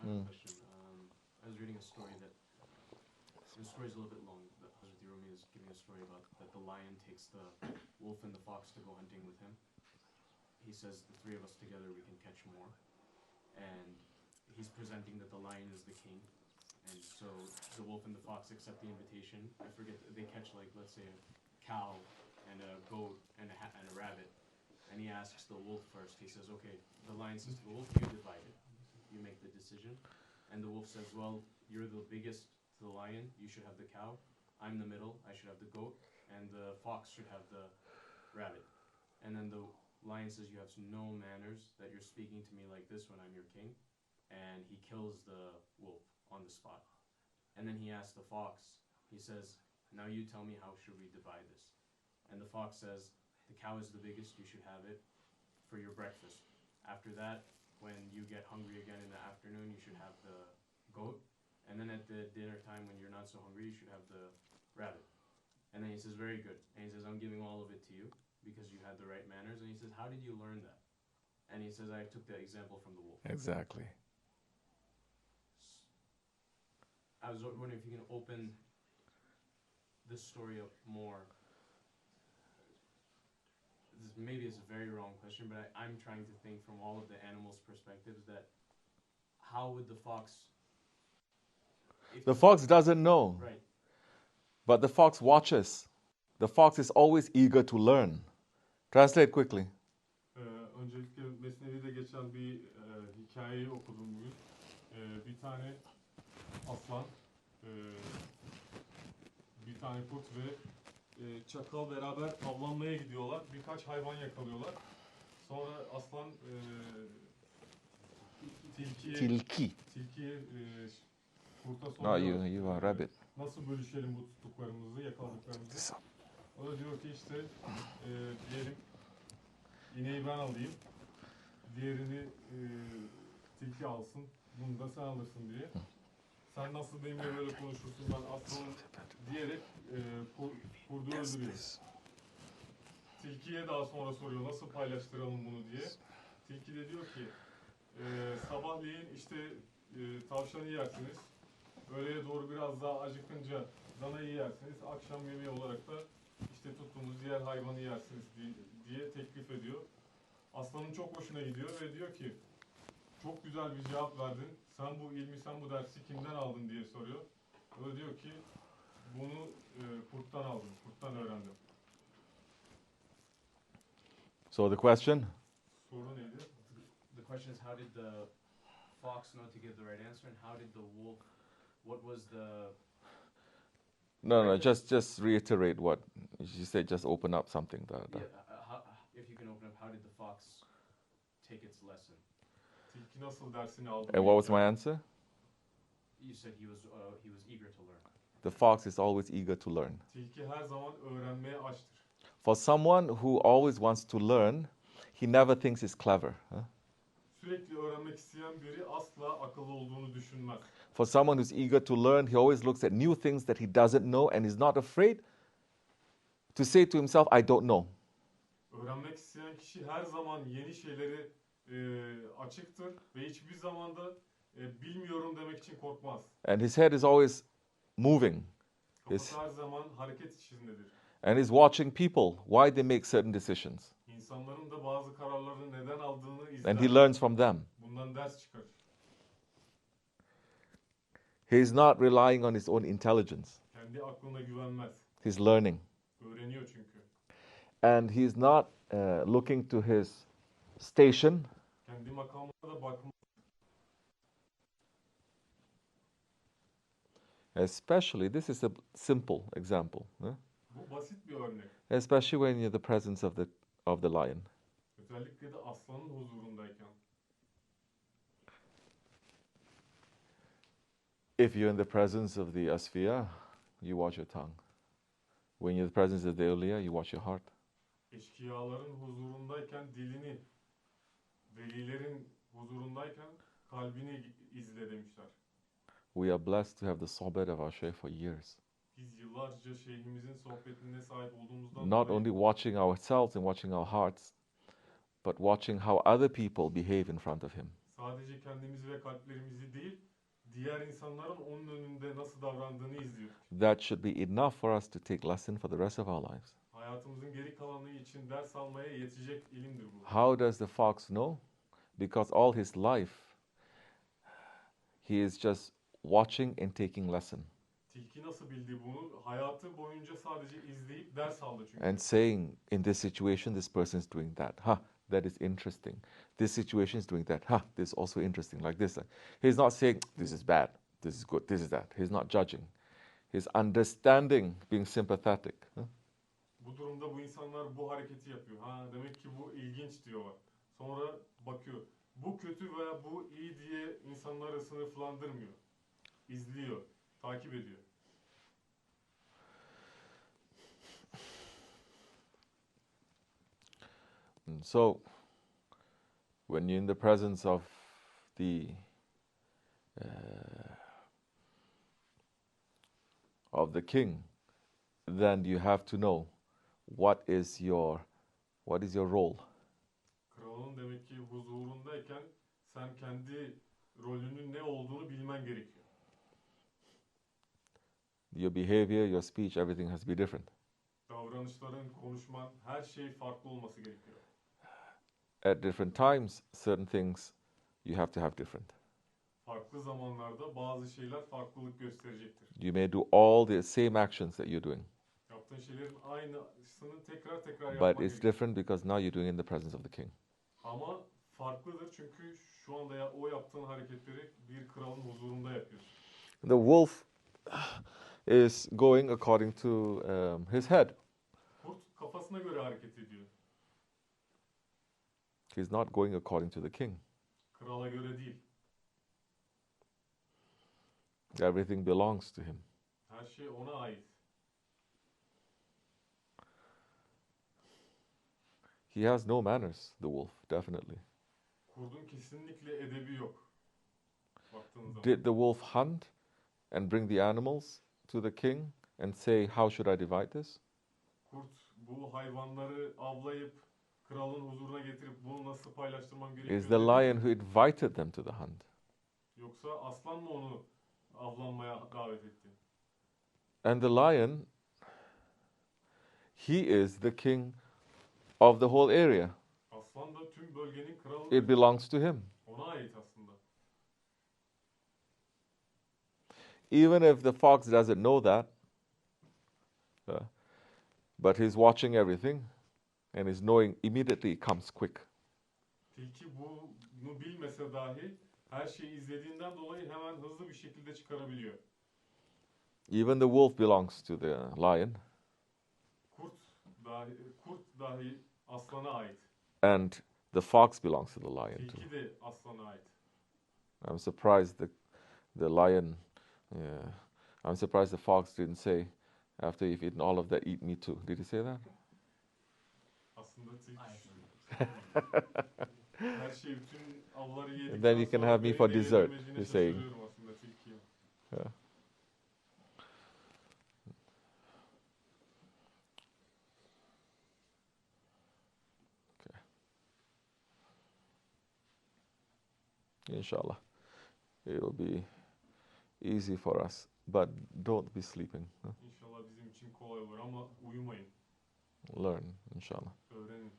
have a question. I was reading a story that the story is a little bit long, but Hz Rumi is giving a story about that the lion takes the wolf and the fox to go hunting with him. He says the three of us together we can catch more, and he's presenting that the lion is the king, and so the wolf and the fox accept the invitation. I forget, they catch, like, let's say a cow and a goat and a rabbit, and he asks the wolf first. He says, okay, the lion says to the wolf, you divide it, you make the decision. And the wolf says, well, you're the biggest to the lion, you should have the cow. I'm the middle, I should have the goat, and the fox should have the rabbit. And then the lion says, you have no manners, that you're speaking to me like this when I'm your king. And he kills the wolf on the spot. And then he asks the fox, he says, now you tell me, how should we divide this? And the fox says, the cow is the biggest, you should have it for your breakfast. After that, when you get hungry again in the afternoon, you should have the goat. And then at the dinner time, when you're not so hungry, you should have the rabbit. And then he says, very good. And he says, I'm giving all of it to you because you had the right manners. And he says, how did you learn that? And he says, I took the example from the wolf. Exactly. I was wondering if you can open this story up more. Maybe it's a very wrong question, but I'm trying to think from all of the animals' perspectives that how would the fox... The fox doesn't know. Right. But the fox watches. The fox is always eager to learn. Translate quickly. Öncelikle Mesnevi'de geçen bir hikayeyi okudum bugün. Bir tane aslan, bir tane kurt ve çakal beraber avlanmaya gidiyorlar. Birkaç hayvan yakalıyorlar. Sonra aslan tilkiye kurta soruyor. No, you are rabbit. Nasıl bölüşelim bu tuttuklarımızı, yakaladıklarımızı? O da diyor ki işte diyelim ineği ben alayım, diğerini tilki alsın, bunu da sen alırsın diye. Sen nasıl benimle böyle konuşursun, ben aslanım diyerek kurdu öldürüyor. Tilkiye daha sonra soruyor nasıl paylaştıralım bunu diye. Tilki de diyor ki sabahleyin işte tavşanı yersiniz, öğleye doğru biraz daha acıkınca danayı yersiniz, akşam yemeği olarak da işte tuttuğumuz diğer hayvanı yersiniz diye teklif ediyor. Aslanın çok hoşuna gidiyor ve diyor ki çok güzel bir cevap verdin. Sen bu ilmi, sen bu dersi kimden aldın diye soruyor. O da diyor ki bunu kurttan aldım, kurttan öğrendim. So the question? Soru neydi? The question is, how did the fox know to give the right answer, and how did the wolf, what was the... No, just reiterate what you said. Just open up something. Yeah, if you can open up, how did the fox take its lesson? Tilki nasıl dersini aldı? And what was my answer? You said he was eager to learn. The fox is always eager to learn. Tilki her zaman öğrenmeye açtır. For someone who always wants to learn, he never thinks he's clever. Sürekli öğrenmek isteyen biri asla akıllı olduğunu düşünmez. For someone who's eager to learn, he always looks at new things that he doesn't know and is not afraid to say to himself, I don't know. Öğrenmek isteyen kişi her zaman yeni şeyleri açıktır ve hiçbir zaman da bilmiyorum demek için korkmaz. And his head is always moving. Kafası her zaman hareket içindedir. And he's watching people, why they make certain decisions. İnsanların da bazı kararları neden aldığını izler. And he learns from them. Bundan ders çıkarır. He's not relying on his own intelligence. Kendi aklına güvenmez. He's learning. Öğreniyor çünkü. And he's not looking to his station. Kendi makamına da bakmaz. Especially, this is a simple example. Bu basit bir örnek. Especially when you're in the presence of the lion. Özellikle de aslanın huzurundayken. If you're in the presence of the asfiya, you watch your tongue. When you're in the presence of the awliya, you watch your heart. Eşkıyaların huzurundayken dilini, velilerin huzurundayken kalbini izle demişler. We are blessed to have the sohbet of our Shaykh for years. Biz yıllarca şeyhimizin sohbetine sahip olduğumuzdan Not dolayı only watching ourselves and watching our hearts, but watching how other people behave in front of him. sadece kendimizi ve kalplerimizi değil, diğer insanların onun önünde nasıl davrandığını izliyorduk. That should be enough for us to take lesson for the rest of our lives. Hayatımızın geri kalanı için ders almaya yetecek ilimdir bu. How does the fox know? Because all his life he is just watching and taking lesson. Tilki nasıl bildi bunu? Hayatı boyunca sadece izleyip ders aldı çünkü. And saying, in this situation, this person is doing that. That is interesting. This situation is doing that. This is also interesting, like this. He's not saying, this is bad, this is good, this is that. He's not judging. He's understanding, being sympathetic. Bu durumda bu insanlar bu hareketi yapıyor. Demek ki bu ilginç diyorlar. Sonra bakıyor. Bu kötü veya bu iyi diye insanları sınıflandırmıyor. İzliyor, takip ediyor. And so, when you're in the presence of the king, then you have to know what is your role. Kralın demek ki huzurundayken sen kendi rolünün ne olduğunu bilmen gerekiyor. Your behavior, your speech, everything has to be different. Davranışların, konuşman, her şey farklı olması gerekiyor. At different times, certain things you have to have different. Farklı zamanlarda bazı şeyler farklılık gösterecektir. You may do all the same actions that you're doing. Yaptığın şeylerin aynısını tekrar yapman But it's gerekiyor. different because now you're doing it in the presence of the king. Ama farklıdır çünkü şu anda o yaptığın hareketleri bir kralın huzurunda yapıyorsun. The wolf is going according to his head. Kurt kafasına göre hareket ediyor. He's not going according to the king. Krala göre değil. Everything belongs to him. Her şey ona ait. He has no manners, the wolf, definitely. Kurdun kesinlikle edebi yok. Baktığın zaman. Did the wolf hunt and bring the animals to the king and say, how should I divide this? Kurt bu hayvanları avlayıp kralın huzuruna getirip bunu nasıl paylaştırmam gerekiyor? Is the lion who invited them to the hunt. Yoksa aslan mı onu avlanmaya davet etti? And the lion, he is the king of the whole area. Aslan da tüm bölgenin kralı. It belongs to him. Ona ait aslında. Even if the fox doesn't know that, but he's watching everything and is knowing immediately, it comes quick. Tilki bunu bilmese dahi her şeyi izlediğinden dolayı hemen hızlı bir şekilde çıkarabiliyor. Even the wolf belongs to the lion. Kurt dahi aslana ait. And the fox belongs to the lion too. Tilki de aslana ait. I'm surprised the lion, I'm surprised the fox didn't say, after you've eaten all of that, eat me too. Did he say that? Aslında tilki her şey, bütün avları yedikten And then you can sonra have me for beni de dessert, yemediğine you're saying. şaşırıyorum aslında tilkiye. Yeah. Okay. Inshallah, it will be easy for us, but don't be sleeping. İnşallah bizim için kolay olur ama uyumayın. Learn, inshallah. Öğrenin.